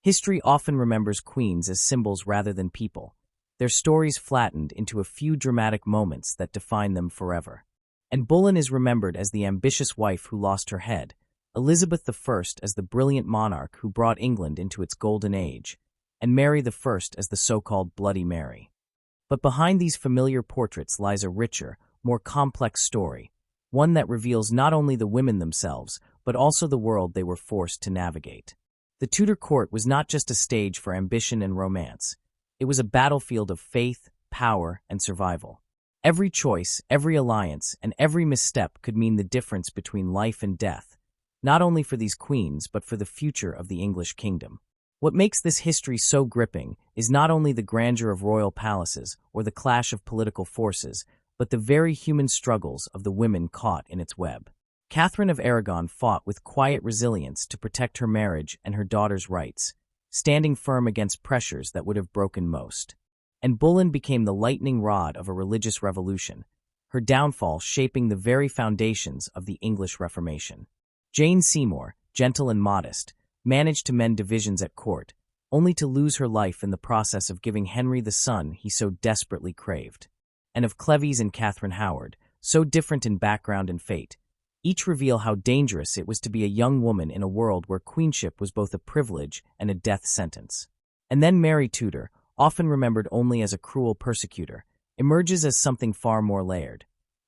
History often remembers queens as symbols rather than people, their stories flattened into a few dramatic moments that define them forever. Anne Boleyn is remembered as the ambitious wife who lost her head, Elizabeth I as the brilliant monarch who brought England into its golden age, and Mary I as the so-called Bloody Mary. But behind these familiar portraits lies a richer, more complex story, one that reveals not only the women themselves, but also the world they were forced to navigate. The Tudor court was not just a stage for ambition and romance. It was a battlefield of faith, power, and survival. Every choice, every alliance, and every misstep could mean the difference between life and death, not only for these queens, but for the future of the English kingdom. What makes this history so gripping is not only the grandeur of royal palaces or the clash of political forces, but the very human struggles of the women caught in its web. Catherine of Aragon fought with quiet resilience to protect her marriage and her daughter's rights, standing firm against pressures that would have broken most. Anne Boleyn became the lightning rod of a religious revolution, her downfall shaping the very foundations of the English Reformation. Jane Seymour, gentle and modest, managed to mend divisions at court, only to lose her life in the process of giving Henry the son he so desperately craved. And of Cleves and Catherine Howard, so different in background and fate, each reveal how dangerous it was to be a young woman in a world where queenship was both a privilege and a death sentence. And then Mary Tudor, often remembered only as a cruel persecutor, emerges as something far more layered.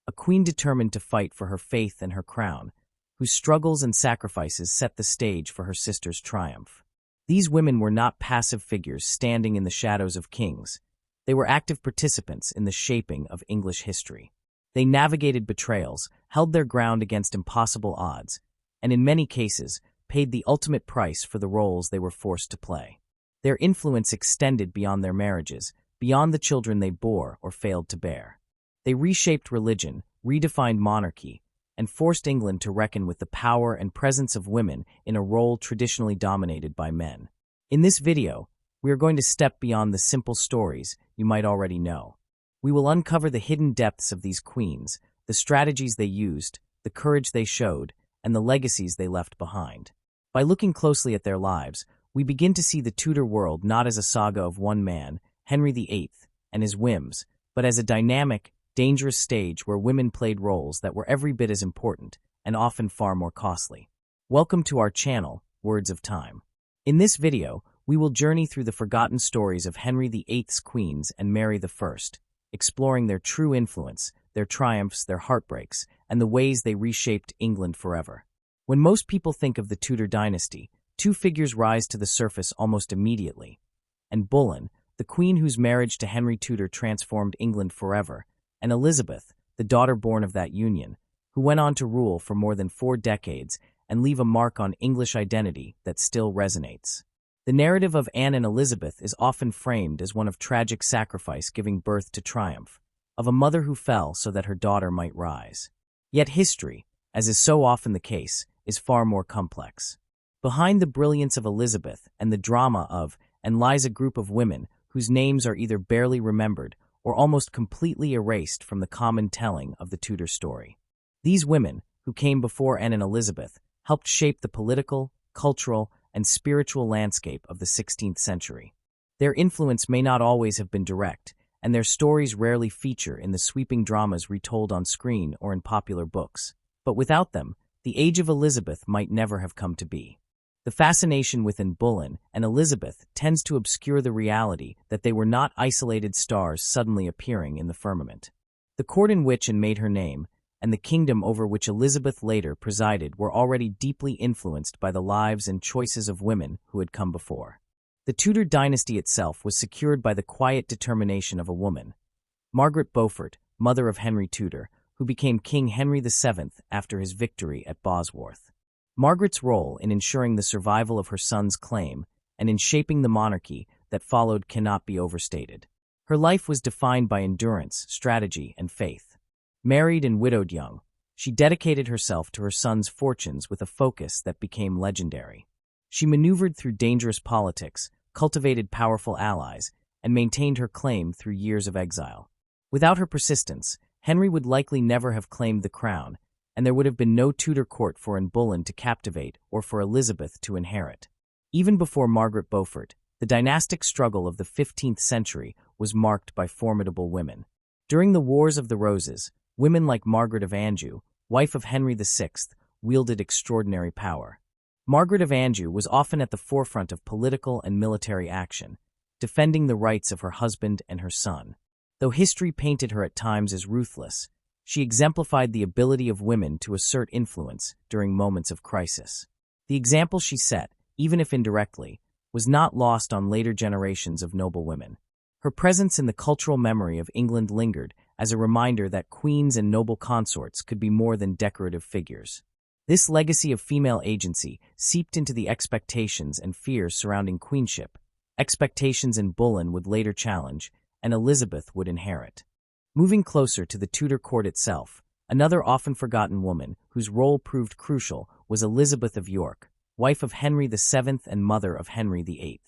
A queen determined to fight for her faith and her crown, whose struggles and sacrifices set the stage for her sister's triumph. These women were not passive figures standing in the shadows of kings. They were active participants in the shaping of English history. They navigated betrayals, held their ground against impossible odds, and in many cases, paid the ultimate price for the roles they were forced to play. Their influence extended beyond their marriages, beyond the children they bore or failed to bear. They reshaped religion, redefined monarchy, and forced England to reckon with the power and presence of women in a role traditionally dominated by men. In this video, we are going to step beyond the simple stories you might already know. We will uncover the hidden depths of these queens, the strategies they used, the courage they showed, and the legacies they left behind. By looking closely at their lives, we begin to see the Tudor world not as a saga of one man, Henry VIII, and his whims, but as a dynamic, dangerous stage where women played roles that were every bit as important and often far more costly. Welcome to our channel, Words of Time. In this video, we will journey through the forgotten stories of Henry VIII's queens and Mary I, exploring their true influence, their triumphs, their heartbreaks, and the ways they reshaped England forever. When most people think of the Tudor dynasty, two figures rise to the surface almost immediately. Anne Boleyn, the queen whose marriage to Henry Tudor transformed England forever, and Elizabeth, the daughter born of that union, who went on to rule for more than 4 decades and leave a mark on English identity that still resonates. The narrative of Anne and Elizabeth is often framed as one of tragic sacrifice giving birth to triumph, of a mother who fell so that her daughter might rise. Yet history, as is so often the case, is far more complex. Behind the brilliance of Elizabeth and the drama of Anne lies a group of women whose names are either barely remembered or almost completely erased from the common telling of the Tudor story. These women, who came before Anne and Elizabeth, helped shape the political, cultural, and spiritual landscape of the 16th century. Their influence may not always have been direct, and their stories rarely feature in the sweeping dramas retold on screen or in popular books. But without them, the Age of Elizabeth might never have come to be. The fascination with Anne Boleyn and Elizabeth tends to obscure the reality that they were not isolated stars suddenly appearing in the firmament. The court in which Anne made her name, and the kingdom over which Elizabeth later presided were already deeply influenced by the lives and choices of women who had come before. The Tudor dynasty itself was secured by the quiet determination of a woman, Margaret Beaufort, mother of Henry Tudor, who became King Henry VII after his victory at Bosworth. Margaret's role in ensuring the survival of her son's claim and in shaping the monarchy that followed cannot be overstated. Her life was defined by endurance, strategy, and faith. Married and widowed young, she dedicated herself to her son's fortunes with a focus that became legendary. She maneuvered through dangerous politics, cultivated powerful allies, and maintained her claim through years of exile. Without her persistence, Henry would likely never have claimed the crown, and there would have been no Tudor court for Anne Boleyn to captivate or for Elizabeth to inherit. Even before Margaret Beaufort, the dynastic struggle of the 15th century was marked by formidable women. During the Wars of the Roses, women like Margaret of Anjou, wife of Henry VI, wielded extraordinary power. Margaret of Anjou was often at the forefront of political and military action, defending the rights of her husband and her son. Though history painted her at times as ruthless, she exemplified the ability of women to assert influence during moments of crisis. The example she set, even if indirectly, was not lost on later generations of noble women. Her presence in the cultural memory of England lingered as a reminder that queens and noble consorts could be more than decorative figures. This legacy of female agency seeped into the expectations and fears surrounding queenship, expectations Anne Boleyn would later challenge, and Elizabeth would inherit. Moving closer to the Tudor court itself, another often forgotten woman whose role proved crucial was Elizabeth of York, wife of Henry VII and mother of Henry VIII.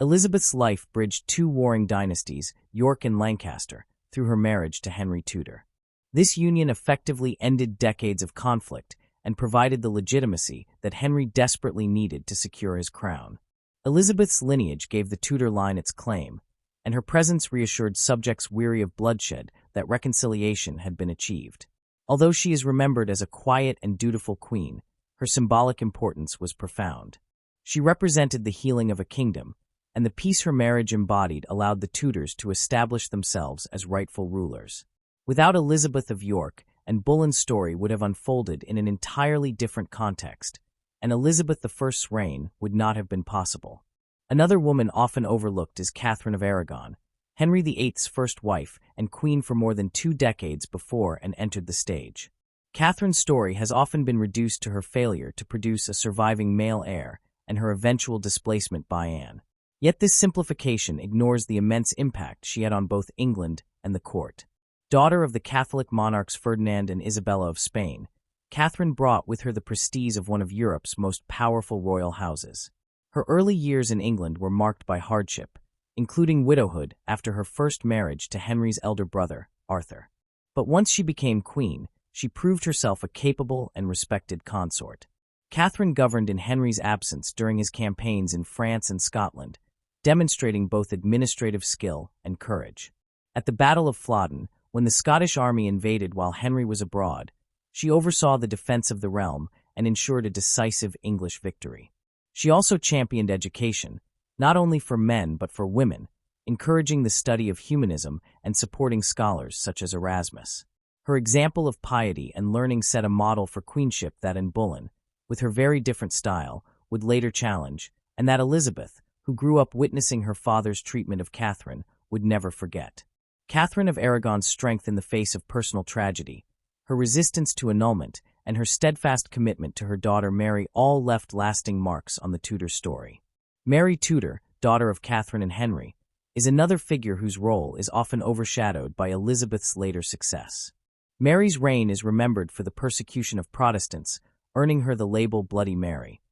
Elizabeth's life bridged two warring dynasties, York and Lancaster, through her marriage to Henry Tudor. This union effectively ended decades of conflict and provided the legitimacy that Henry desperately needed to secure his crown. Elizabeth's lineage gave the Tudor line its claim, and her presence reassured subjects weary of bloodshed that reconciliation had been achieved. Although she is remembered as a quiet and dutiful queen, her symbolic importance was profound. She represented the healing of a kingdom, and the peace her marriage embodied allowed the Tudors to establish themselves as rightful rulers. Without Elizabeth of York, Anne Boleyn's story would have unfolded in an entirely different context, and Elizabeth I's reign would not have been possible. Another woman often overlooked is Catherine of Aragon, Henry VIII's first wife and queen for more than 2 decades before Anne entered the stage. Catherine's story has often been reduced to her failure to produce a surviving male heir and her eventual displacement by Anne. Yet this simplification ignores the immense impact she had on both England and the court. Daughter of the Catholic monarchs Ferdinand and Isabella of Spain, Catherine brought with her the prestige of one of Europe's most powerful royal houses. Her early years in England were marked by hardship, including widowhood after her first marriage to Henry's elder brother, Arthur. But once she became queen, she proved herself a capable and respected consort. Catherine governed in Henry's absence during his campaigns in France and Scotland, demonstrating both administrative skill and courage. At the Battle of Flodden, when the Scottish army invaded while Henry was abroad, she oversaw the defense of the realm and ensured a decisive English victory. She also championed education, not only for men but for women, encouraging the study of humanism and supporting scholars such as Erasmus. Her example of piety and learning set a model for queenship that Anne Boleyn, with her very different style, would later challenge, and that Elizabeth, who grew up witnessing her father's treatment of Catherine, would never forget. Catherine of Aragon's strength in the face of personal tragedy, her resistance to annulment, and her steadfast commitment to her daughter Mary all left lasting marks on the Tudor story. Mary Tudor, daughter of Catherine and Henry, is another figure whose role is often overshadowed by Elizabeth's later success. Mary's reign is remembered for the persecution of Protestants, earning her the label Bloody Mary.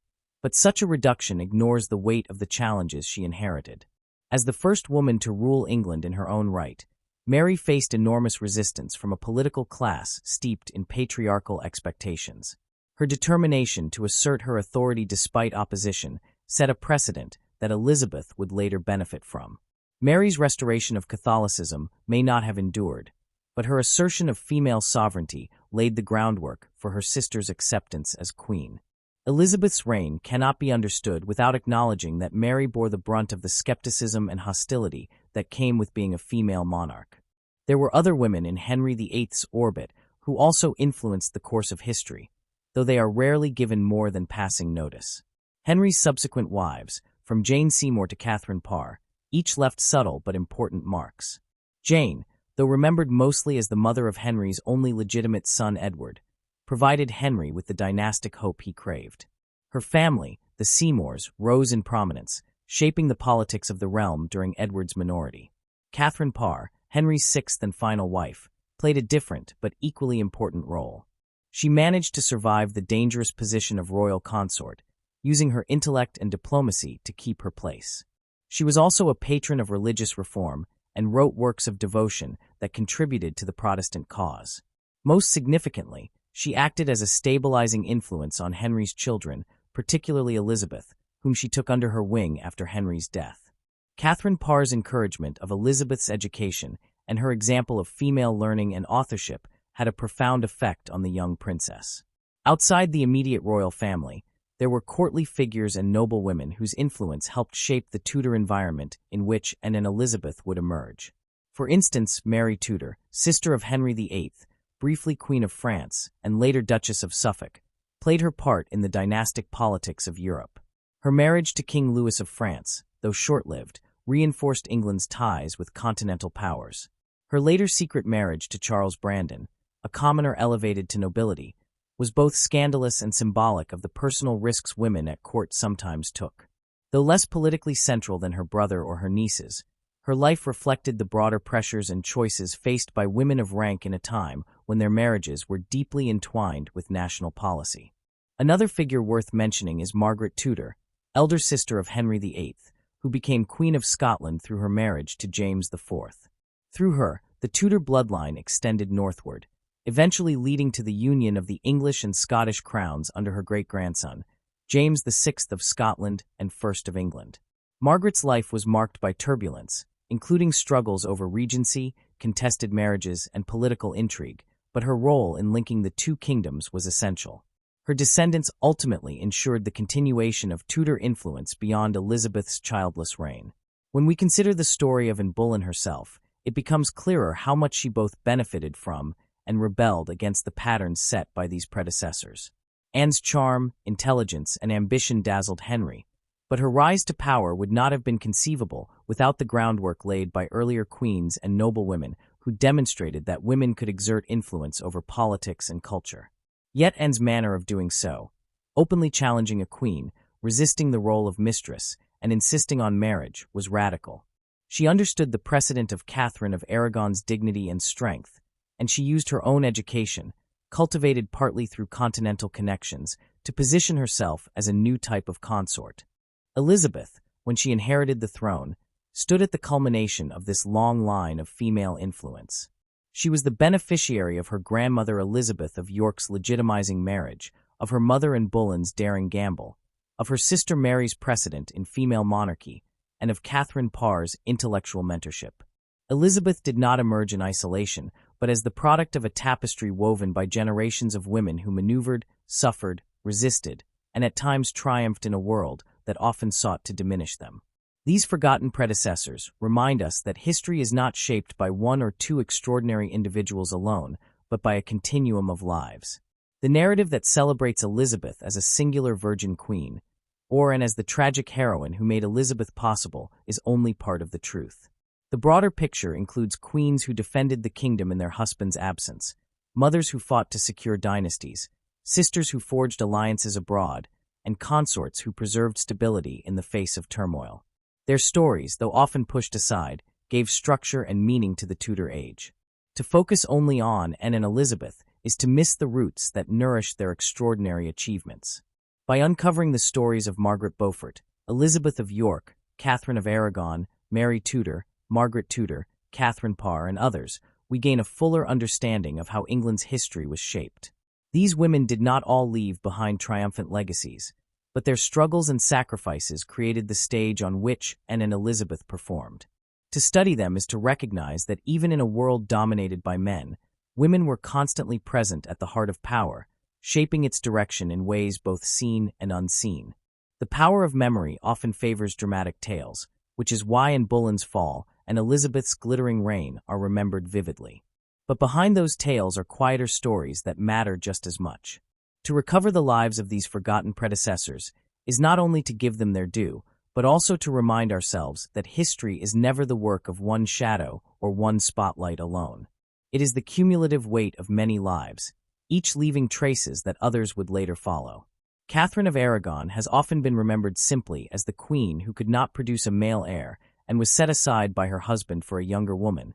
But such a reduction ignores the weight of the challenges she inherited. As the first woman to rule England in her own right, Mary faced enormous resistance from a political class steeped in patriarchal expectations. Her determination to assert her authority despite opposition set a precedent that Elizabeth would later benefit from. Mary's restoration of Catholicism may not have endured, but her assertion of female sovereignty laid the groundwork for her sister's acceptance as queen. Elizabeth's reign cannot be understood without acknowledging that Mary bore the brunt of the skepticism and hostility that came with being a female monarch. There were other women in Henry VIII's orbit who also influenced the course of history, though they are rarely given more than passing notice. Henry's subsequent wives, from Jane Seymour to Catherine Parr, each left subtle but important marks. Jane, though remembered mostly as the mother of Henry's only legitimate son Edward, provided Henry with the dynastic hope he craved. Her family, the Seymours, rose in prominence, shaping the politics of the realm during Edward's minority. Catherine Parr, Henry's sixth and final wife, played a different but equally important role. She managed to survive the dangerous position of royal consort, using her intellect and diplomacy to keep her place. She was also a patron of religious reform and wrote works of devotion that contributed to the Protestant cause. Most significantly, she acted as a stabilizing influence on Henry's children, particularly Elizabeth, whom she took under her wing after Henry's death. Catherine Parr's encouragement of Elizabeth's education and her example of female learning and authorship had a profound effect on the young princess. Outside the immediate royal family, there were courtly figures and noblewomen whose influence helped shape the Tudor environment in which Anne and Elizabeth would emerge. For instance, Mary Tudor, sister of Henry VIII, briefly Queen of France, and later Duchess of Suffolk, played her part in the dynastic politics of Europe. Her marriage to King Louis of France, though short-lived, reinforced England's ties with continental powers. Her later secret marriage to Charles Brandon, a commoner elevated to nobility, was both scandalous and symbolic of the personal risks women at court sometimes took. Though less politically central than her brother or her nieces, her life reflected the broader pressures and choices faced by women of rank in a time when their marriages were deeply entwined with national policy. Another figure worth mentioning is Margaret Tudor, elder sister of Henry VIII, who became Queen of Scotland through her marriage to James IV. Through her, the Tudor bloodline extended northward, eventually leading to the union of the English and Scottish crowns under her great-grandson, James VI of Scotland and I of England. Margaret's life was marked by turbulence, including struggles over regency, contested marriages, and political intrigue, but her role in linking the two kingdoms was essential. Her descendants ultimately ensured the continuation of Tudor influence beyond Elizabeth's childless reign. When we consider the story of Anne Boleyn herself, it becomes clearer how much she both benefited from and rebelled against the patterns set by these predecessors. Anne's charm, intelligence, and ambition dazzled Henry, but her rise to power would not have been conceivable without the groundwork laid by earlier queens and noblewomen who demonstrated that women could exert influence over politics and culture. Yet Anne's manner of doing so, openly challenging a queen, resisting the role of mistress, and insisting on marriage, was radical. She understood the precedent of Catherine of Aragon's dignity and strength, and she used her own education, cultivated partly through continental connections, to position herself as a new type of consort. Elizabeth, when she inherited the throne, stood at the culmination of this long line of female influence. She was the beneficiary of her grandmother Elizabeth of York's legitimizing marriage, of her mother Anne Boleyn's daring gamble, of her sister Mary's precedent in female monarchy, and of Catherine Parr's intellectual mentorship. Elizabeth did not emerge in isolation, but as the product of a tapestry woven by generations of women who maneuvered, suffered, resisted, and at times triumphed in a world that often sought to diminish them. These forgotten predecessors remind us that history is not shaped by one or two extraordinary individuals alone, but by a continuum of lives. The narrative that celebrates Elizabeth as a singular virgin queen, or as the tragic heroine who made Elizabeth possible, is only part of the truth. The broader picture includes queens who defended the kingdom in their husband's absence, mothers who fought to secure dynasties, sisters who forged alliances abroad, and consorts who preserved stability in the face of turmoil. Their stories, though often pushed aside, gave structure and meaning to the Tudor age. To focus only on Anne and Elizabeth is to miss the roots that nourish their extraordinary achievements. By uncovering the stories of Margaret Beaufort, Elizabeth of York, Catherine of Aragon, Mary Tudor, Margaret Tudor, Catherine Parr, and others, we gain a fuller understanding of how England's history was shaped. These women did not all leave behind triumphant legacies, but their struggles and sacrifices created the stage on which Anne and Elizabeth performed. To study them is to recognize that even in a world dominated by men, women were constantly present at the heart of power, shaping its direction in ways both seen and unseen. The power of memory often favors dramatic tales, which is why Anne Boleyn's fall and Elizabeth's glittering reign are remembered vividly. But behind those tales are quieter stories that matter just as much. To recover the lives of these forgotten predecessors is not only to give them their due, but also to remind ourselves that history is never the work of one shadow or one spotlight alone. It is the cumulative weight of many lives, each leaving traces that others would later follow. Catherine of Aragon has often been remembered simply as the queen who could not produce a male heir and was set aside by her husband for a younger woman.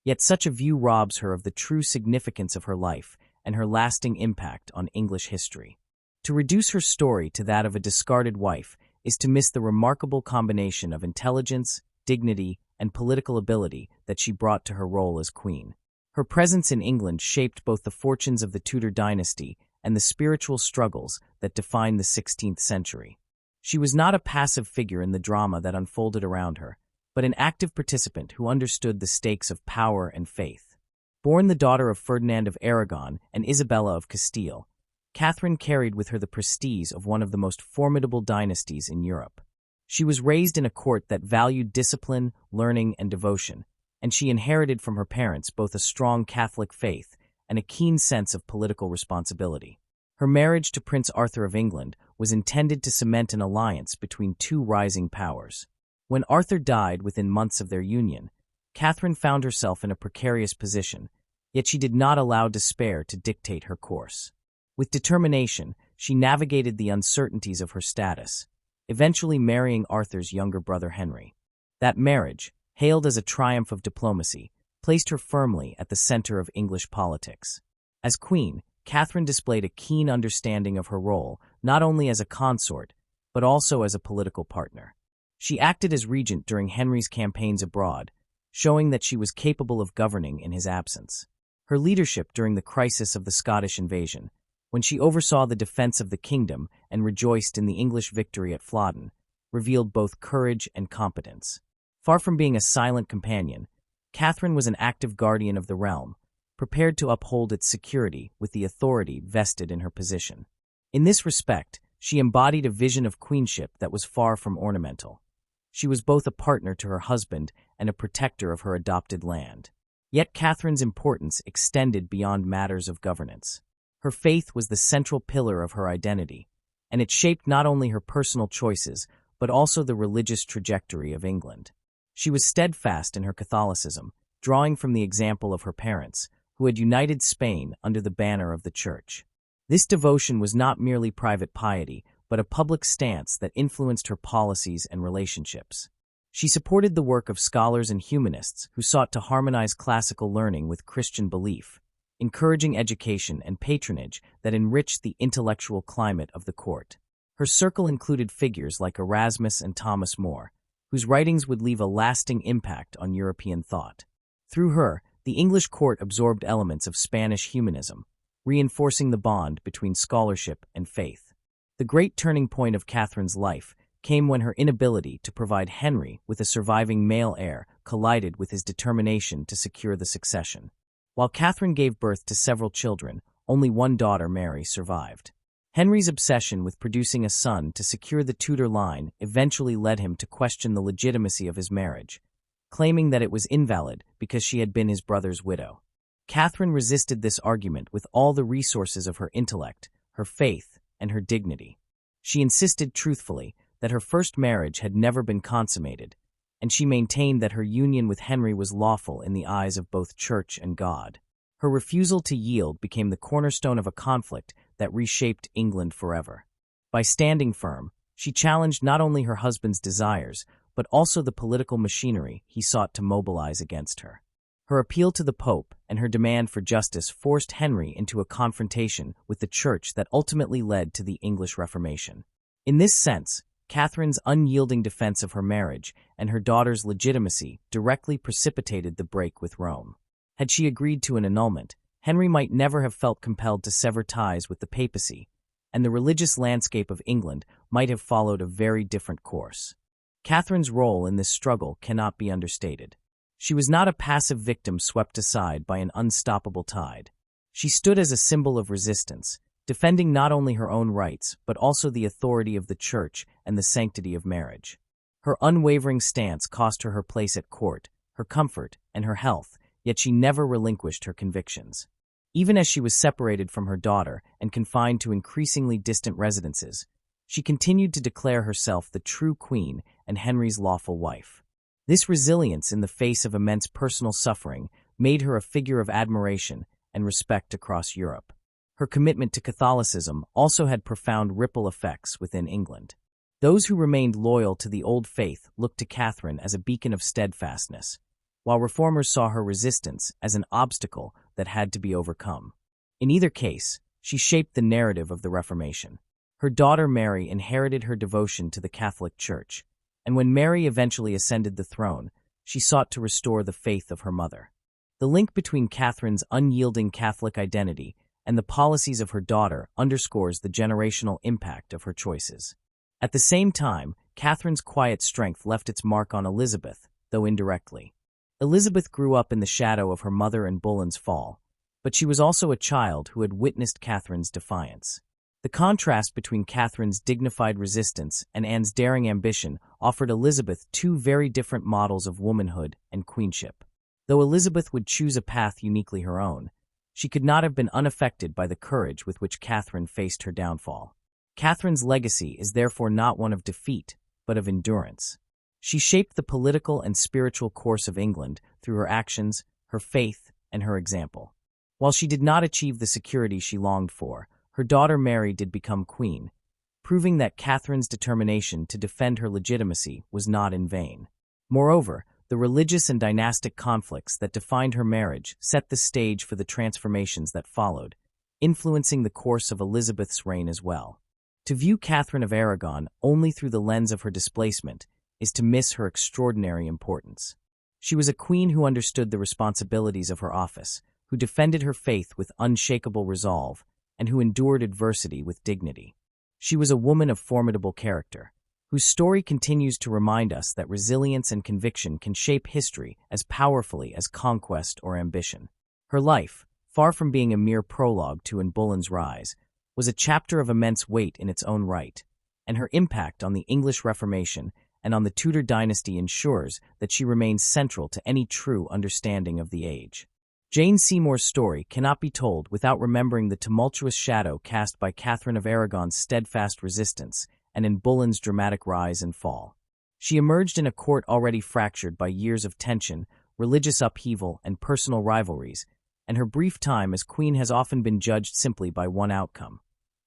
Yet such a view robs her of the true significance of her life and her lasting impact on English history. To reduce her story to that of a discarded wife is to miss the remarkable combination of intelligence, dignity, and political ability that she brought to her role as queen. Her presence in England shaped both the fortunes of the Tudor dynasty and the spiritual struggles that defined the 16th century. She was not a passive figure in the drama that unfolded around her, but an active participant who understood the stakes of power and faith. Born the daughter of Ferdinand of Aragon and Isabella of Castile, Catherine carried with her the prestige of one of the most formidable dynasties in Europe. She was raised in a court that valued discipline, learning, and devotion, and she inherited from her parents both a strong Catholic faith and a keen sense of political responsibility. Her marriage to Prince Arthur of England was intended to cement an alliance between two rising powers. When Arthur died within months of their union, Catherine found herself in a precarious position, yet she did not allow despair to dictate her course. With determination, she navigated the uncertainties of her status, eventually marrying Arthur's younger brother Henry. That marriage, hailed as a triumph of diplomacy, placed her firmly at the center of English politics. As queen, Catherine displayed a keen understanding of her role, not only as a consort, but also as a political partner. She acted as regent during Henry's campaigns abroad, showing that she was capable of governing in his absence. Her leadership during the crisis of the Scottish invasion, when she oversaw the defense of the kingdom and rejoiced in the English victory at Flodden, revealed both courage and competence. Far from being a silent companion, Catherine was an active guardian of the realm, prepared to uphold its security with the authority vested in her position. In this respect, she embodied a vision of queenship that was far from ornamental. She was both a partner to her husband and a protector of her adopted land. Yet Catherine's importance extended beyond matters of governance. Her faith was the central pillar of her identity, and it shaped not only her personal choices, but also the religious trajectory of England. She was steadfast in her Catholicism, drawing from the example of her parents, who had united Spain under the banner of the Church. This devotion was not merely private piety, but a public stance that influenced her policies and relationships. She supported the work of scholars and humanists who sought to harmonize classical learning with Christian belief, encouraging education and patronage that enriched the intellectual climate of the court. Her circle included figures like Erasmus and Thomas More, whose writings would leave a lasting impact on European thought. Through her, the English court absorbed elements of Spanish humanism, reinforcing the bond between scholarship and faith. The great turning point of Catherine's life came when her inability to provide Henry with a surviving male heir collided with his determination to secure the succession. While Catherine gave birth to several children, only one daughter, Mary, survived. Henry's obsession with producing a son to secure the Tudor line eventually led him to question the legitimacy of his marriage, claiming that it was invalid because she had been his brother's widow. Catherine resisted this argument with all the resources of her intellect, her faith, and her dignity. She insisted truthfully that her first marriage had never been consummated, and she maintained that her union with Henry was lawful in the eyes of both Church and God. Her refusal to yield became the cornerstone of a conflict that reshaped England forever. By standing firm, she challenged not only her husband's desires, but also the political machinery he sought to mobilize against her. Her appeal to the Pope and her demand for justice forced Henry into a confrontation with the Church that ultimately led to the English Reformation. In this sense, Catherine's unyielding defense of her marriage and her daughter's legitimacy directly precipitated the break with Rome. Had she agreed to an annulment, Henry might never have felt compelled to sever ties with the papacy, and the religious landscape of England might have followed a very different course. Catherine's role in this struggle cannot be understated. She was not a passive victim swept aside by an unstoppable tide. She stood as a symbol of resistance, defending not only her own rights, but also the authority of the Church and the sanctity of marriage. Her unwavering stance cost her her place at court, her comfort, and her health, yet she never relinquished her convictions. Even as she was separated from her daughter and confined to increasingly distant residences, she continued to declare herself the true queen and Henry's lawful wife. This resilience in the face of immense personal suffering made her a figure of admiration and respect across Europe. Her commitment to Catholicism also had profound ripple effects within England. Those who remained loyal to the old faith looked to Catherine as a beacon of steadfastness, while reformers saw her resistance as an obstacle that had to be overcome. In either case, she shaped the narrative of the Reformation. Her daughter Mary inherited her devotion to the Catholic Church, and when Mary eventually ascended the throne, she sought to restore the faith of her mother. The link between Catherine's unyielding Catholic identity and the policies of her daughter underscores the generational impact of her choices. At the same time, Catherine's quiet strength left its mark on Elizabeth, though indirectly. Elizabeth grew up in the shadow of her mother and Boleyn's fall, but she was also a child who had witnessed Catherine's defiance. The contrast between Catherine's dignified resistance and Anne's daring ambition offered Elizabeth two very different models of womanhood and queenship. Though Elizabeth would choose a path uniquely her own, she could not have been unaffected by the courage with which Catherine faced her downfall. Catherine's legacy is therefore not one of defeat, but of endurance. She shaped the political and spiritual course of England through her actions, her faith, and her example. While she did not achieve the security she longed for, her daughter Mary did become queen, proving that Catherine's determination to defend her legitimacy was not in vain. Moreover, the religious and dynastic conflicts that defined her marriage set the stage for the transformations that followed, influencing the course of Elizabeth's reign as well. To view Catherine of Aragon only through the lens of her displacement is to miss her extraordinary importance. She was a queen who understood the responsibilities of her office, who defended her faith with unshakable resolve, and who endured adversity with dignity. She was a woman of formidable character, whose story continues to remind us that resilience and conviction can shape history as powerfully as conquest or ambition. Her life, far from being a mere prologue to Anne Boleyn's rise, was a chapter of immense weight in its own right, and her impact on the English Reformation and on the Tudor dynasty ensures that she remains central to any true understanding of the age. Jane Seymour's story cannot be told without remembering the tumultuous shadow cast by Catherine of Aragon's steadfast resistance and Anne Boleyn's dramatic rise and fall. She emerged in a court already fractured by years of tension, religious upheaval, and personal rivalries, and her brief time as queen has often been judged simply by one outcome: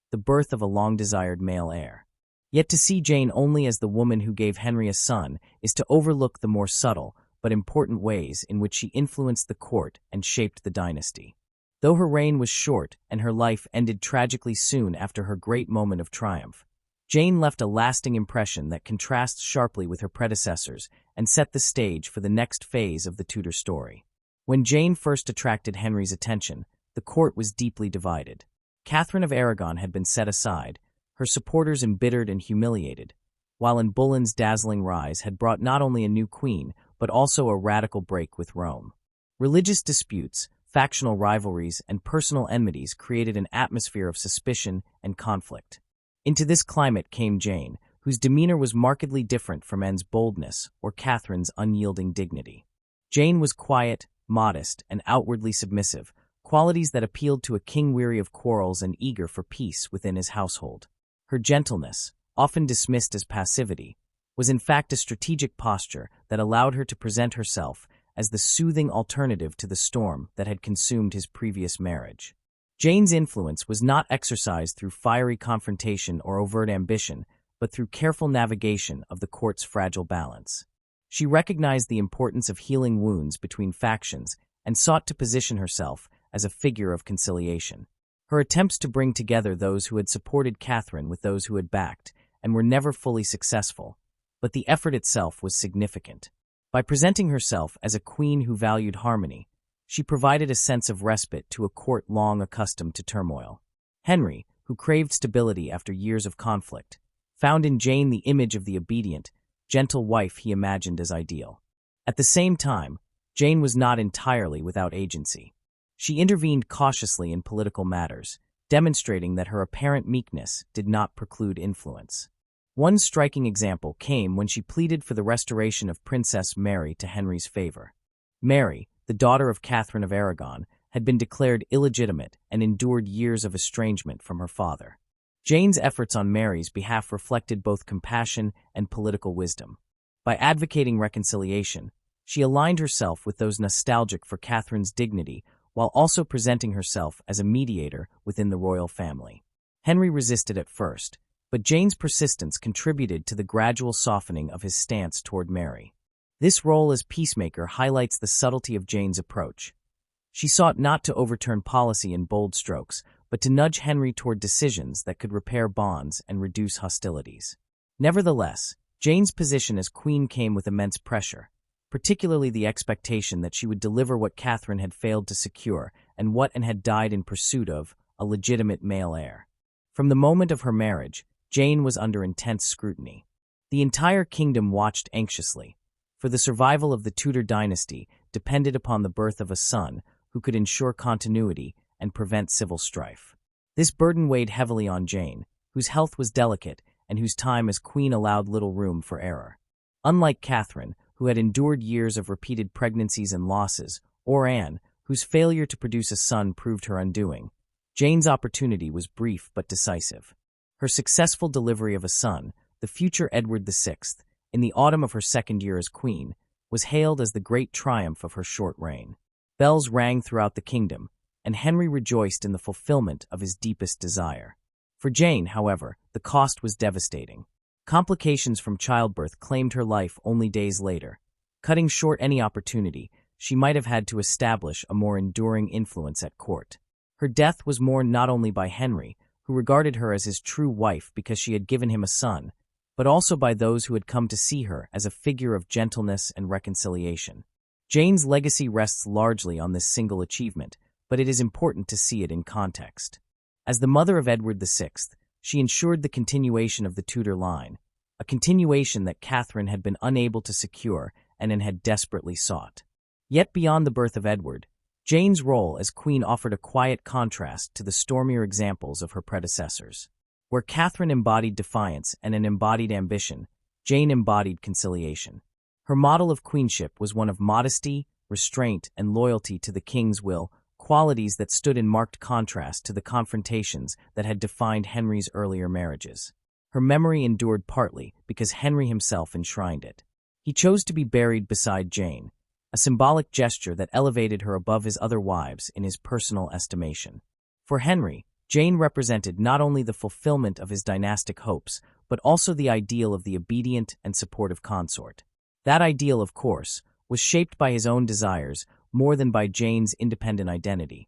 the birth of a long-desired male heir. Yet to see Jane only as the woman who gave Henry a son is to overlook the more subtle, but important ways in which she influenced the court and shaped the dynasty. Though her reign was short and her life ended tragically soon after her great moment of triumph, Jane left a lasting impression that contrasts sharply with her predecessors and set the stage for the next phase of the Tudor story. When Jane first attracted Henry's attention, the court was deeply divided. Catherine of Aragon had been set aside, her supporters embittered and humiliated, while Anne Boleyn's dazzling rise had brought not only a new queen, but also a radical break with Rome. Religious disputes, factional rivalries, and personal enmities created an atmosphere of suspicion and conflict. Into this climate came Jane, whose demeanor was markedly different from Anne's boldness or Catherine's unyielding dignity. Jane was quiet, modest, and outwardly submissive, qualities that appealed to a king weary of quarrels and eager for peace within his household. Her gentleness, often dismissed as passivity, was in fact a strategic posture that allowed her to present herself as the soothing alternative to the storm that had consumed his previous marriage. Jane's influence was not exercised through fiery confrontation or overt ambition, but through careful navigation of the court's fragile balance. She recognized the importance of healing wounds between factions and sought to position herself as a figure of conciliation. Her attempts to bring together those who had supported Catherine with those who had backed and were never fully successful, but the effort itself was significant. By presenting herself as a queen who valued harmony, she provided a sense of respite to a court long accustomed to turmoil. Henry, who craved stability after years of conflict, found in Jane the image of the obedient, gentle wife he imagined as ideal. At the same time, Jane was not entirely without agency. She intervened cautiously in political matters, demonstrating that her apparent meekness did not preclude influence. One striking example came when she pleaded for the restoration of Princess Mary to Henry's favor. Mary, the daughter of Catherine of Aragon, had been declared illegitimate and endured years of estrangement from her father. Jane's efforts on Mary's behalf reflected both compassion and political wisdom. By advocating reconciliation, she aligned herself with those nostalgic for Catherine's dignity while also presenting herself as a mediator within the royal family. Henry resisted at first, but Jane's persistence contributed to the gradual softening of his stance toward Mary. This role as peacemaker highlights the subtlety of Jane's approach. She sought not to overturn policy in bold strokes, but to nudge Henry toward decisions that could repair bonds and reduce hostilities. Nevertheless, Jane's position as queen came with immense pressure, particularly the expectation that she would deliver what Catherine had failed to secure and what Anne had died in pursuit of, a legitimate male heir. From the moment of her marriage, Jane was under intense scrutiny. The entire kingdom watched anxiously, for the survival of the Tudor dynasty depended upon the birth of a son who could ensure continuity and prevent civil strife. This burden weighed heavily on Jane, whose health was delicate and whose time as queen allowed little room for error. Unlike Catherine, who had endured years of repeated pregnancies and losses, or Anne, whose failure to produce a son proved her undoing, Jane's opportunity was brief but decisive. Her successful delivery of a son, the future Edward VI, in the autumn of her second year as queen, was hailed as the great triumph of her short reign. Bells rang throughout the kingdom, and Henry rejoiced in the fulfillment of his deepest desire. For Jane, however, the cost was devastating. Complications from childbirth claimed her life only days later. Cutting short any opportunity, she might have had to establish a more enduring influence at court. Her death was mourned not only by Henry, who regarded her as his true wife because she had given him a son, but also by those who had come to see her as a figure of gentleness and reconciliation. Jane's legacy rests largely on this single achievement, but it is important to see it in context. As the mother of Edward VI, she ensured the continuation of the Tudor line, a continuation that Catherine had been unable to secure and had desperately sought. Yet beyond the birth of Edward, Jane's role as queen offered a quiet contrast to the stormier examples of her predecessors. Where Catherine embodied defiance and an embodied ambition, Jane embodied conciliation. Her model of queenship was one of modesty, restraint, and loyalty to the king's will, qualities that stood in marked contrast to the confrontations that had defined Henry's earlier marriages. Her memory endured partly because Henry himself enshrined it. He chose to be buried beside Jane, a symbolic gesture that elevated her above his other wives in his personal estimation. For Henry, Jane represented not only the fulfillment of his dynastic hopes, but also the ideal of the obedient and supportive consort. That ideal, of course, was shaped by his own desires more than by Jane's independent identity,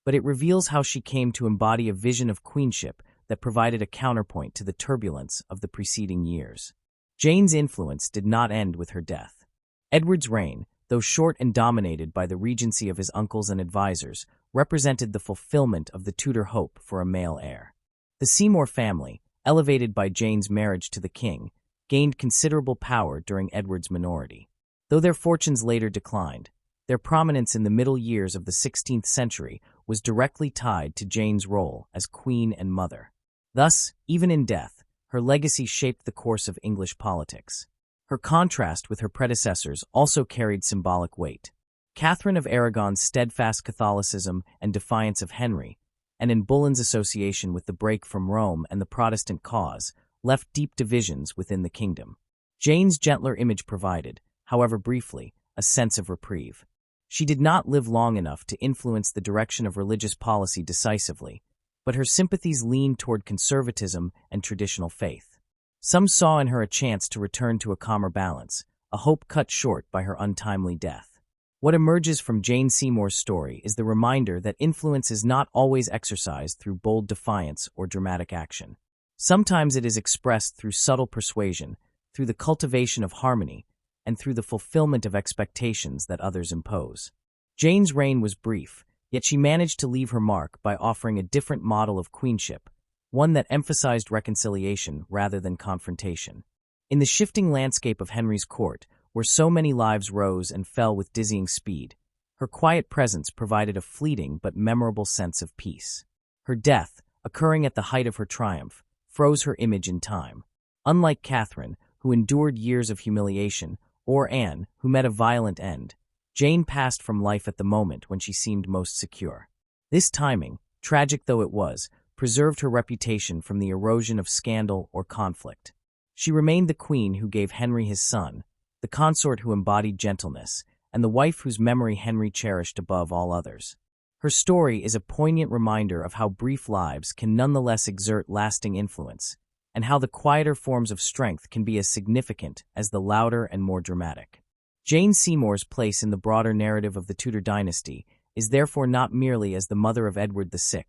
but it reveals how she came to embody a vision of queenship that provided a counterpoint to the turbulence of the preceding years. Jane's influence did not end with her death. Edward's reign, though short and dominated by the regency of his uncles and advisors, represented the fulfillment of the Tudor hope for a male heir. The Seymour family, elevated by Jane's marriage to the king, gained considerable power during Edward's minority. Though their fortunes later declined, their prominence in the middle years of the 16th century was directly tied to Jane's role as queen and mother. Thus, even in death, her legacy shaped the course of English politics. Her contrast with her predecessors also carried symbolic weight. Catherine of Aragon's steadfast Catholicism and defiance of Henry, and Anne Boleyn's association with the break from Rome and the Protestant cause, left deep divisions within the kingdom. Jane's gentler image provided, however briefly, a sense of reprieve. She did not live long enough to influence the direction of religious policy decisively, but her sympathies leaned toward conservatism and traditional faith. Some saw in her a chance to return to a calmer balance, a hope cut short by her untimely death. What emerges from Jane Seymour's story is the reminder that influence is not always exercised through bold defiance or dramatic action. Sometimes it is expressed through subtle persuasion, through the cultivation of harmony, and through the fulfillment of expectations that others impose. Jane's reign was brief, yet she managed to leave her mark by offering a different model of queenship, one that emphasized reconciliation rather than confrontation. In the shifting landscape of Henry's court, where so many lives rose and fell with dizzying speed, her quiet presence provided a fleeting but memorable sense of peace. Her death, occurring at the height of her triumph, froze her image in time. Unlike Catherine, who endured years of humiliation, or Anne, who met a violent end, Jane passed from life at the moment when she seemed most secure. This timing, tragic though it was, preserved her reputation from the erosion of scandal or conflict. She remained the queen who gave Henry his son, the consort who embodied gentleness, and the wife whose memory Henry cherished above all others. Her story is a poignant reminder of how brief lives can nonetheless exert lasting influence, and how the quieter forms of strength can be as significant as the louder and more dramatic. Jane Seymour's place in the broader narrative of the Tudor dynasty is therefore not merely as the mother of Edward VI,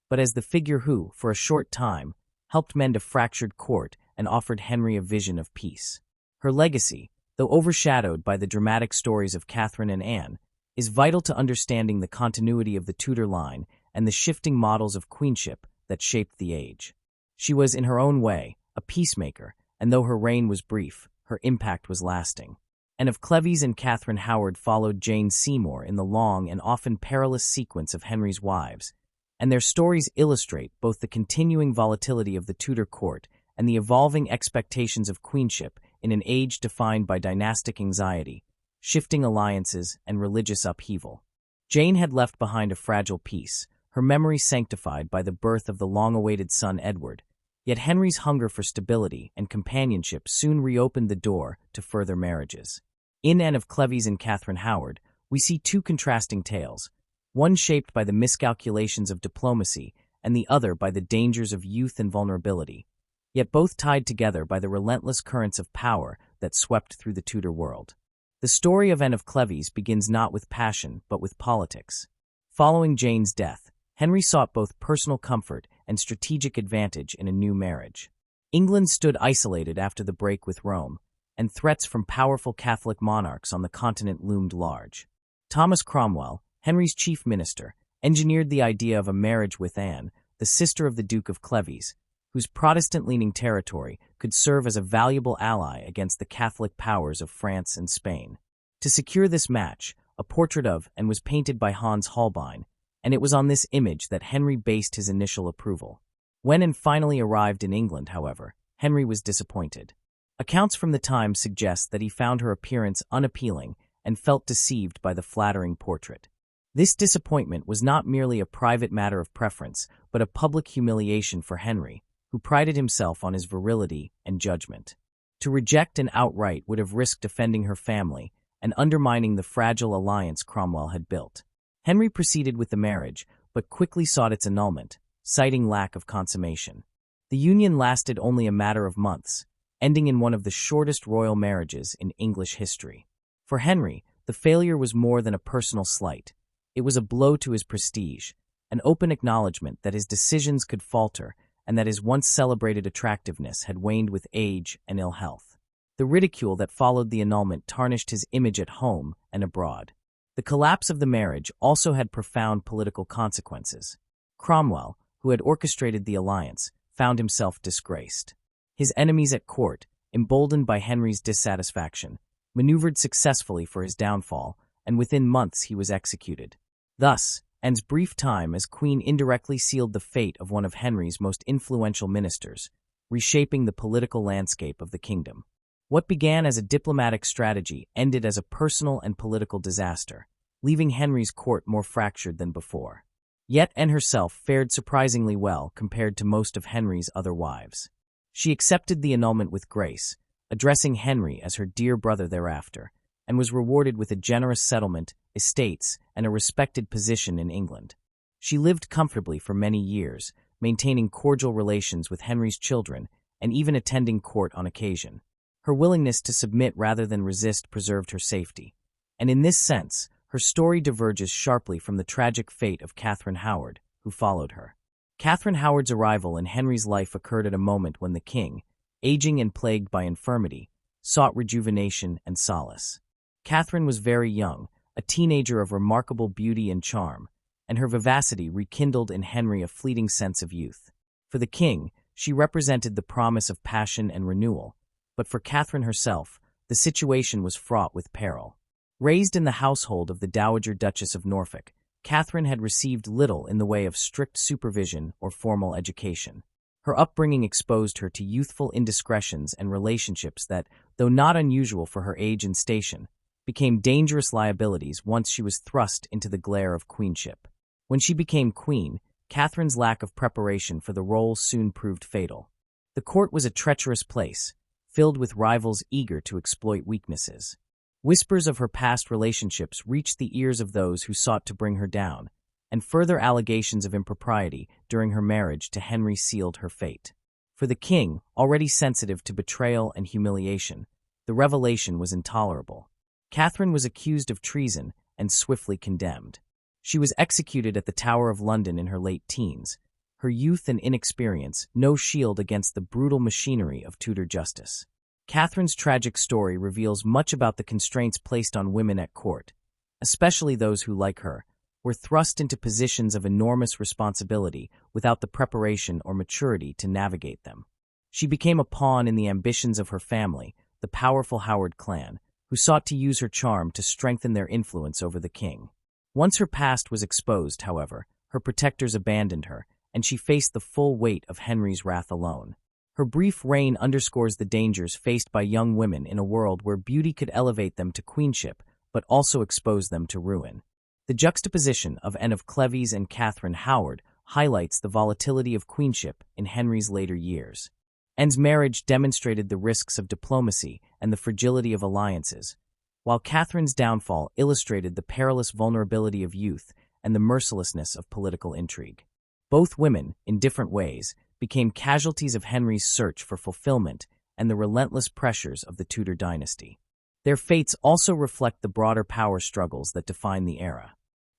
but as the figure who, for a short time, helped mend a fractured court and offered Henry a vision of peace. Her legacy, though overshadowed by the dramatic stories of Catherine and Anne, is vital to understanding the continuity of the Tudor line and the shifting models of queenship that shaped the age. She was, in her own way, a peacemaker, and though her reign was brief, her impact was lasting. Anne of Cleves and Catherine Howard followed Jane Seymour in the long and often perilous sequence of Henry's wives, and their stories illustrate both the continuing volatility of the Tudor court and the evolving expectations of queenship in an age defined by dynastic anxiety, shifting alliances, and religious upheaval. Jane had left behind a fragile peace, her memory sanctified by the birth of the long-awaited son Edward, yet Henry's hunger for stability and companionship soon reopened the door to further marriages. In Anne of Cleves and Catherine Howard, we see two contrasting tales, one shaped by the miscalculations of diplomacy and the other by the dangers of youth and vulnerability, yet both tied together by the relentless currents of power that swept through the Tudor world. The story of Anne of Cleves begins not with passion, but with politics. Following Jane's death, Henry sought both personal comfort and strategic advantage in a new marriage. England stood isolated after the break with Rome, and threats from powerful Catholic monarchs on the continent loomed large. Thomas Cromwell, Henry's chief minister, engineered the idea of a marriage with Anne, the sister of the Duke of Cleves, whose Protestant-leaning territory could serve as a valuable ally against the Catholic powers of France and Spain. To secure this match, a portrait of Anne was painted by Hans Holbein, and it was on this image that Henry based his initial approval. When Anne finally arrived in England, however, Henry was disappointed. Accounts from the time suggest that he found her appearance unappealing and felt deceived by the flattering portrait. This disappointment was not merely a private matter of preference, but a public humiliation for Henry, who prided himself on his virility and judgment. To reject Anne outright would have risked offending her family and undermining the fragile alliance Cromwell had built. Henry proceeded with the marriage, but quickly sought its annulment, citing lack of consummation. The union lasted only a matter of months, ending in one of the shortest royal marriages in English history. For Henry, the failure was more than a personal slight. It was a blow to his prestige, an open acknowledgement that his decisions could falter and that his once celebrated attractiveness had waned with age and ill health. The ridicule that followed the annulment tarnished his image at home and abroad. The collapse of the marriage also had profound political consequences. Cromwell, who had orchestrated the alliance, found himself disgraced. His enemies at court, emboldened by Henry's dissatisfaction, maneuvered successfully for his downfall, and within months he was executed. Thus, Anne's brief time as queen indirectly sealed the fate of one of Henry's most influential ministers, reshaping the political landscape of the kingdom. What began as a diplomatic strategy ended as a personal and political disaster, leaving Henry's court more fractured than before. Yet Anne herself fared surprisingly well compared to most of Henry's other wives. She accepted the annulment with grace, addressing Henry as her dear brother thereafter, and was rewarded with a generous settlement, estates, and a respected position in England. She lived comfortably for many years, maintaining cordial relations with Henry's children and even attending court on occasion. Her willingness to submit rather than resist preserved her safety, and in this sense, her story diverges sharply from the tragic fate of Catherine Howard, who followed her. Catherine Howard's arrival in Henry's life occurred at a moment when the king, aging and plagued by infirmity, sought rejuvenation and solace. Catherine was very young, a teenager of remarkable beauty and charm, and her vivacity rekindled in Henry a fleeting sense of youth. For the king, she represented the promise of passion and renewal, but for Catherine herself, the situation was fraught with peril. Raised in the household of the Dowager Duchess of Norfolk, Catherine had received little in the way of strict supervision or formal education. Her upbringing exposed her to youthful indiscretions and relationships that, though not unusual for her age and station, became dangerous liabilities once she was thrust into the glare of queenship. When she became queen, Catherine's lack of preparation for the role soon proved fatal. The court was a treacherous place, filled with rivals eager to exploit weaknesses. Whispers of her past relationships reached the ears of those who sought to bring her down, and further allegations of impropriety during her marriage to Henry sealed her fate. For the king, already sensitive to betrayal and humiliation, the revelation was intolerable. Catherine was accused of treason and swiftly condemned. She was executed at the Tower of London in her late teens, her youth and inexperience no shield against the brutal machinery of Tudor justice. Catherine's tragic story reveals much about the constraints placed on women at court, especially those who, like her, were thrust into positions of enormous responsibility without the preparation or maturity to navigate them. She became a pawn in the ambitions of her family, the powerful Howard clan, who sought to use her charm to strengthen their influence over the king. Once her past was exposed, however, her protectors abandoned her, and she faced the full weight of Henry's wrath alone. Her brief reign underscores the dangers faced by young women in a world where beauty could elevate them to queenship, but also expose them to ruin. The juxtaposition of Anne of Cleves and Catherine Howard highlights the volatility of queenship in Henry's later years. Anne's marriage demonstrated the risks of diplomacy and the fragility of alliances, while Catherine's downfall illustrated the perilous vulnerability of youth and the mercilessness of political intrigue. Both women, in different ways, became casualties of Henry's search for fulfillment and the relentless pressures of the Tudor dynasty. Their fates also reflect the broader power struggles that define the era.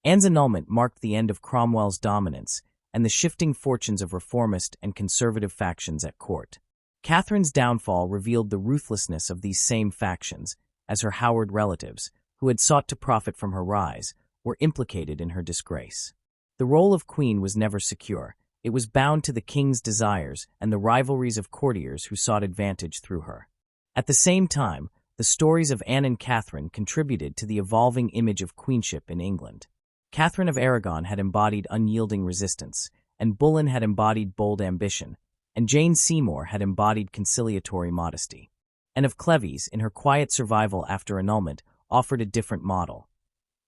Anne's annulment marked the end of Cromwell's dominance and the shifting fortunes of reformist and conservative factions at court. Catherine's downfall revealed the ruthlessness of these same factions, as her Howard relatives, who had sought to profit from her rise, were implicated in her disgrace. The role of queen was never secure. It was bound to the king's desires and the rivalries of courtiers who sought advantage through her. At the same time, the stories of Anne and Catherine contributed to the evolving image of queenship in England. Catherine of Aragon had embodied unyielding resistance, and Boleyn had embodied bold ambition, and Jane Seymour had embodied conciliatory modesty. Anne of Cleves, in her quiet survival after annulment, offered a different model.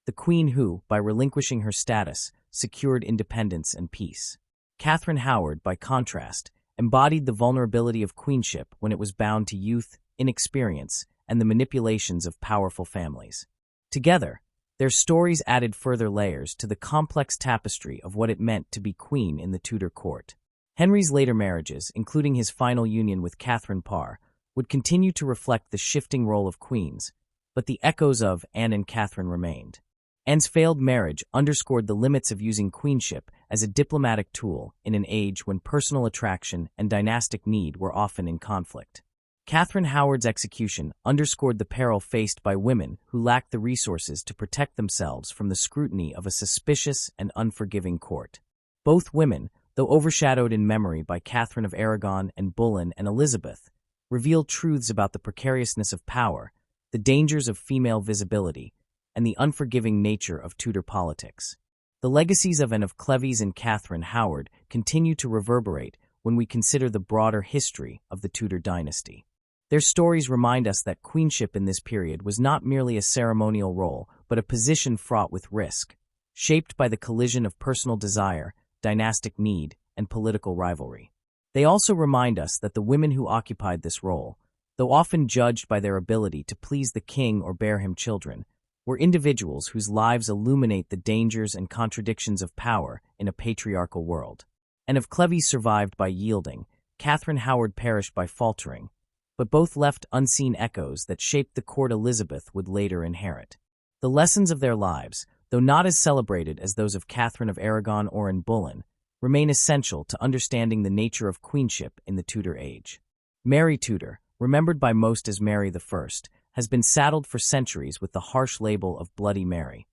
The queen who, by relinquishing her status, secured independence and peace. Catherine Howard, by contrast, embodied the vulnerability of queenship when it was bound to youth, inexperience, and the manipulations of powerful families. Together, their stories added further layers to the complex tapestry of what it meant to be queen in the Tudor court. Henry's later marriages, including his final union with Catherine Parr, would continue to reflect the shifting role of queens, but the echoes of Anne and Catherine remained. Anne's failed marriage underscored the limits of using queenship as a diplomatic tool in an age when personal attraction and dynastic need were often in conflict. Catherine Howard's execution underscored the peril faced by women who lacked the resources to protect themselves from the scrutiny of a suspicious and unforgiving court. Both women, though overshadowed in memory by Catherine of Aragon and Boleyn and Elizabeth, revealed truths about the precariousness of power, the dangers of female visibility, and the unforgiving nature of Tudor politics. The legacies of Anne of Cleves and Catherine Howard continue to reverberate when we consider the broader history of the Tudor dynasty. Their stories remind us that queenship in this period was not merely a ceremonial role, but a position fraught with risk, shaped by the collision of personal desire, dynastic need, and political rivalry. They also remind us that the women who occupied this role, though often judged by their ability to please the king or bear him children, were individuals whose lives illuminate the dangers and contradictions of power in a patriarchal world. Anne of Cleves survived by yielding, Catherine Howard perished by faltering, but both left unseen echoes that shaped the court Elizabeth would later inherit. The lessons of their lives, though not as celebrated as those of Catherine of Aragon or Anne Boleyn, remain essential to understanding the nature of queenship in the Tudor age. Mary Tudor, remembered by most as Mary I, has been saddled for centuries with the harsh label of Bloody Mary,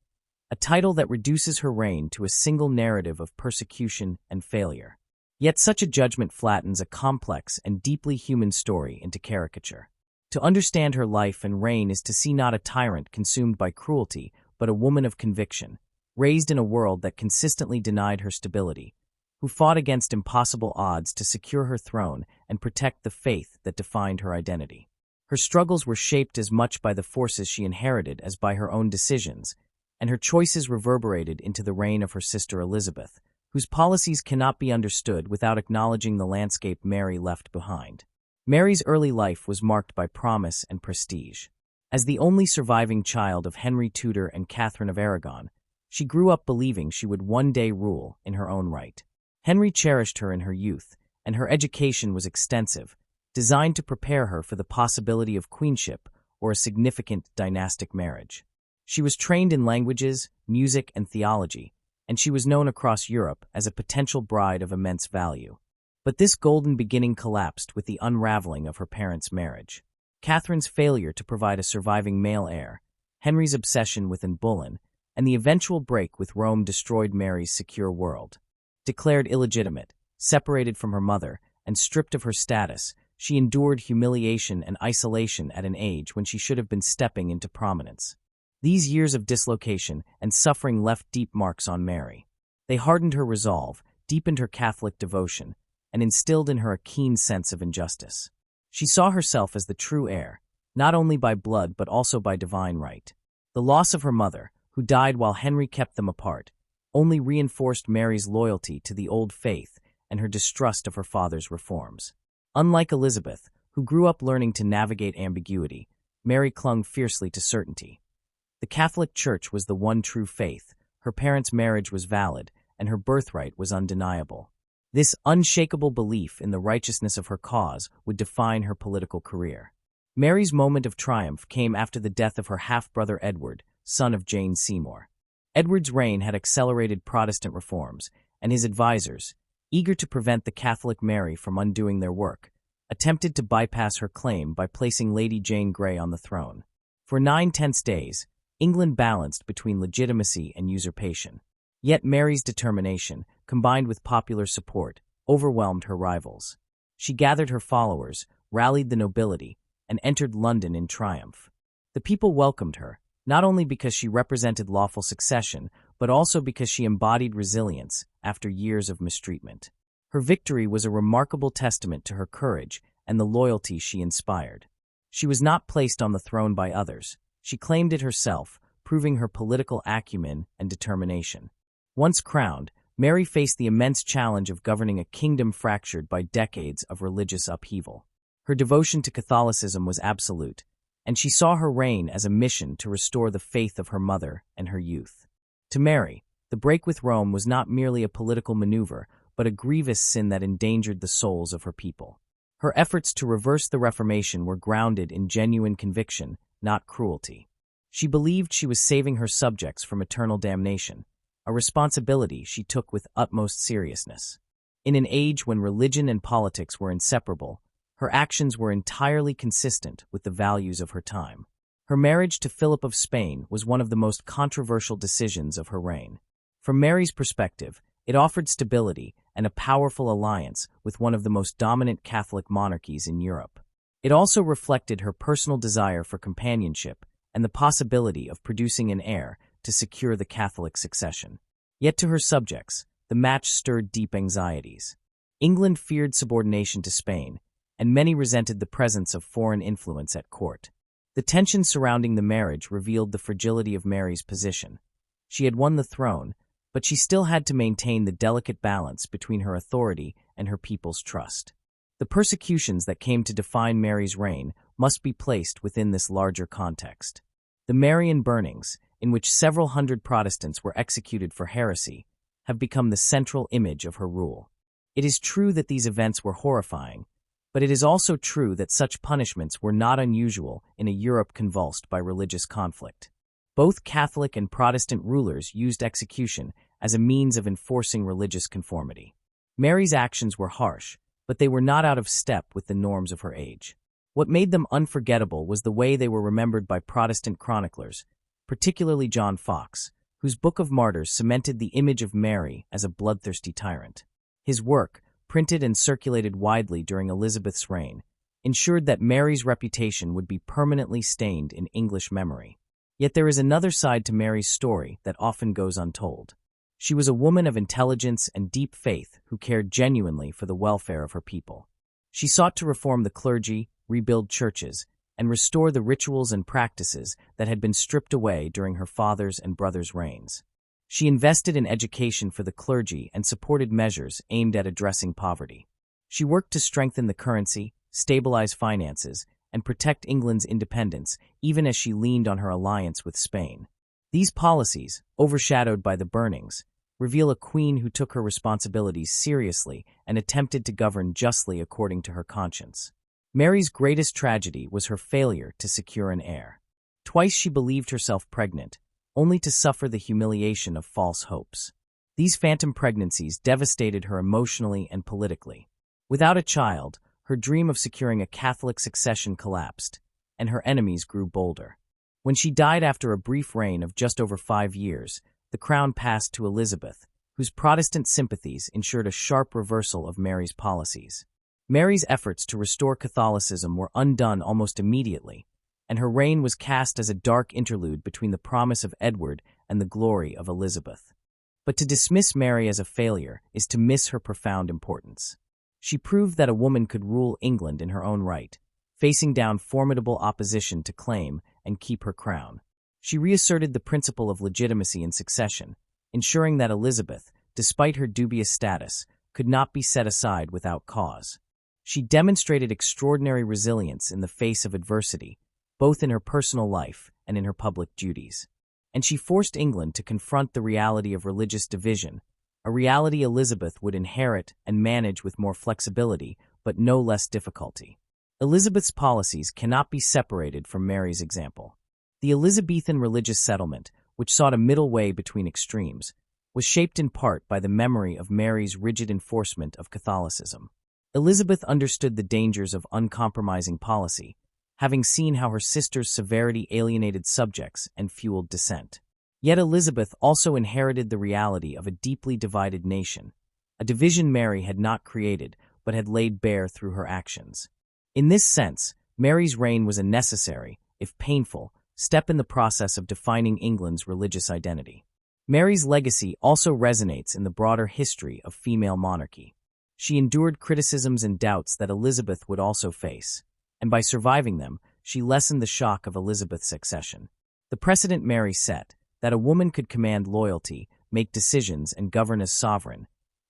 a title that reduces her reign to a single narrative of persecution and failure. Yet such a judgment flattens a complex and deeply human story into caricature. To understand her life and reign is to see not a tyrant consumed by cruelty, but a woman of conviction, raised in a world that consistently denied her stability, who fought against impossible odds to secure her throne and protect the faith that defined her identity. Her struggles were shaped as much by the forces she inherited as by her own decisions, and her choices reverberated into the reign of her sister Elizabeth, whose policies cannot be understood without acknowledging the landscape Mary left behind. Mary's early life was marked by promise and prestige. As the only surviving child of Henry Tudor and Catherine of Aragon, she grew up believing she would one day rule in her own right. Henry cherished her in her youth, and her education was extensive, designed to prepare her for the possibility of queenship or a significant dynastic marriage. She was trained in languages, music, and theology, and she was known across Europe as a potential bride of immense value. But this golden beginning collapsed with the unraveling of her parents' marriage. Catherine's failure to provide a surviving male heir, Henry's obsession with Anne Boleyn, and the eventual break with Rome destroyed Mary's secure world. Declared illegitimate, separated from her mother, and stripped of her status, she endured humiliation and isolation at an age when she should have been stepping into prominence. These years of dislocation and suffering left deep marks on Mary. They hardened her resolve, deepened her Catholic devotion, and instilled in her a keen sense of injustice. She saw herself as the true heir, not only by blood but also by divine right. The loss of her mother, who died while Henry kept them apart, only reinforced Mary's loyalty to the old faith and her distrust of her father's reforms. Unlike Elizabeth, who grew up learning to navigate ambiguity, Mary clung fiercely to certainty. The Catholic Church was the one true faith, her parents' marriage was valid, and her birthright was undeniable. This unshakable belief in the righteousness of her cause would define her political career. Mary's moment of triumph came after the death of her half-brother Edward, son of Jane Seymour. Edward's reign had accelerated Protestant reforms, and his advisors, eager to prevent the Catholic Mary from undoing their work, attempted to bypass her claim by placing Lady Jane Grey on the throne. For 9 tense days, England balanced between legitimacy and usurpation. Yet Mary's determination, combined with popular support, overwhelmed her rivals. She gathered her followers, rallied the nobility, and entered London in triumph. The people welcomed her, not only because she represented lawful succession, but also because she embodied resilience after years of mistreatment. Her victory was a remarkable testament to her courage and the loyalty she inspired. She was not placed on the throne by others. She claimed it herself, proving her political acumen and determination. Once crowned, Mary faced the immense challenge of governing a kingdom fractured by decades of religious upheaval. Her devotion to Catholicism was absolute, and she saw her reign as a mission to restore the faith of her mother and her youth. To Mary, the break with Rome was not merely a political maneuver, but a grievous sin that endangered the souls of her people. Her efforts to reverse the Reformation were grounded in genuine conviction, not cruelty. She believed she was saving her subjects from eternal damnation, a responsibility she took with utmost seriousness. In an age when religion and politics were inseparable, her actions were entirely consistent with the values of her time. Her marriage to Philip of Spain was one of the most controversial decisions of her reign. From Mary's perspective, it offered stability and a powerful alliance with one of the most dominant Catholic monarchies in Europe. It also reflected her personal desire for companionship and the possibility of producing an heir to secure the Catholic succession. Yet to her subjects, the match stirred deep anxieties. England feared subordination to Spain, and many resented the presence of foreign influence at court. The tension surrounding the marriage revealed the fragility of Mary's position. She had won the throne, but she still had to maintain the delicate balance between her authority and her people's trust. The persecutions that came to define Mary's reign must be placed within this larger context. The Marian burnings, in which several hundred Protestants were executed for heresy, have become the central image of her rule. It is true that these events were horrifying, but it is also true that such punishments were not unusual in a Europe convulsed by religious conflict. Both Catholic and Protestant rulers used execution as a means of enforcing religious conformity. Mary's actions were harsh, but they were not out of step with the norms of her age. What made them unforgettable was the way they were remembered by Protestant chroniclers, particularly John Foxe, whose Book of Martyrs cemented the image of Mary as a bloodthirsty tyrant. His work, printed and circulated widely during Elizabeth's reign, ensured that Mary's reputation would be permanently stained in English memory. Yet there is another side to Mary's story that often goes untold. She was a woman of intelligence and deep faith who cared genuinely for the welfare of her people. She sought to reform the clergy, rebuild churches, and restore the rituals and practices that had been stripped away during her father's and brother's reigns. She invested in education for the clergy and supported measures aimed at addressing poverty. She worked to strengthen the currency, stabilize finances, and protect England's independence, even as she leaned on her alliance with Spain. These policies, overshadowed by the burnings, reveal a queen who took her responsibilities seriously and attempted to govern justly according to her conscience. Mary's greatest tragedy was her failure to secure an heir. Twice she believed herself pregnant, only to suffer the humiliation of false hopes. These phantom pregnancies devastated her emotionally and politically. Without a child, her dream of securing a Catholic succession collapsed, and her enemies grew bolder. When she died after a brief reign of just over 5 years, the crown passed to Elizabeth, whose Protestant sympathies ensured a sharp reversal of Mary's policies. Mary's efforts to restore Catholicism were undone almost immediately, and her reign was cast as a dark interlude between the promise of Edward and the glory of Elizabeth. But to dismiss Mary as a failure is to miss her profound importance. She proved that a woman could rule England in her own right, facing down formidable opposition to claim and keep her crown. She reasserted the principle of legitimacy in succession, ensuring that Elizabeth, despite her dubious status, could not be set aside without cause. She demonstrated extraordinary resilience in the face of adversity, both in her personal life and in her public duties. And she forced England to confront the reality of religious division, a reality Elizabeth would inherit and manage with more flexibility, but no less difficulty. Elizabeth's policies cannot be separated from Mary's example. The Elizabethan religious settlement, which sought a middle way between extremes, was shaped in part by the memory of Mary's rigid enforcement of Catholicism. Elizabeth understood the dangers of uncompromising policy, having seen how her sister's severity alienated subjects and fueled dissent. Yet Elizabeth also inherited the reality of a deeply divided nation, a division Mary had not created but had laid bare through her actions. In this sense, Mary's reign was a necessary, if painful, step in the process of defining England's religious identity. Mary's legacy also resonates in the broader history of female monarchy. She endured criticisms and doubts that Elizabeth would also face, and by surviving them, she lessened the shock of Elizabeth's accession. The precedent Mary set, that a woman could command loyalty, make decisions, and govern as sovereign,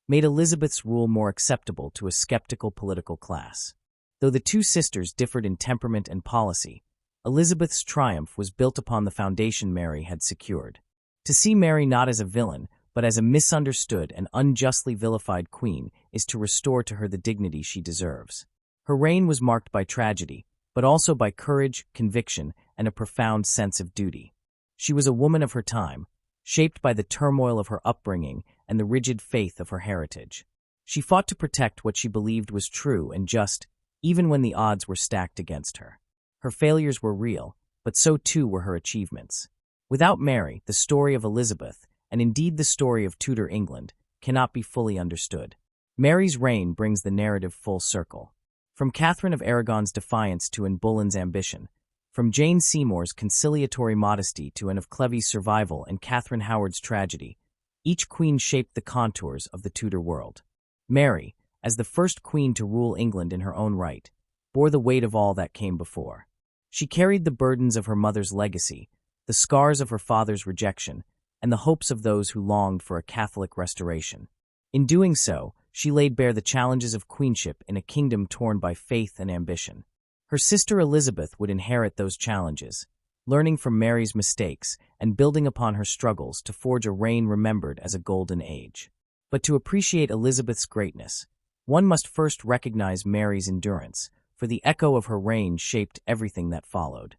made Elizabeth's rule more acceptable to a skeptical political class. Though the two sisters differed in temperament and policy, Elizabeth's triumph was built upon the foundation Mary had secured. To see Mary not as a villain, but as a misunderstood and unjustly vilified queen is to restore to her the dignity she deserves. Her reign was marked by tragedy, but also by courage, conviction, and a profound sense of duty. She was a woman of her time, shaped by the turmoil of her upbringing and the rigid faith of her heritage. She fought to protect what she believed was true and just, even when the odds were stacked against her. Her failures were real, but so too were her achievements. Without Mary, the story of Elizabeth, and indeed the story of Tudor England, cannot be fully understood. Mary's reign brings the narrative full circle. From Catherine of Aragon's defiance to Anne Boleyn's ambition, from Jane Seymour's conciliatory modesty to Anne of Cleves' survival and Catherine Howard's tragedy, each queen shaped the contours of the Tudor world. Mary, as the first queen to rule England in her own right, bore the weight of all that came before. She carried the burdens of her mother's legacy, the scars of her father's rejection, and the hopes of those who longed for a Catholic restoration. In doing so, she laid bare the challenges of queenship in a kingdom torn by faith and ambition. Her sister Elizabeth would inherit those challenges, learning from Mary's mistakes and building upon her struggles to forge a reign remembered as a golden age. But to appreciate Elizabeth's greatness, one must first recognize Mary's endurance, for the echo of her reign shaped everything that followed.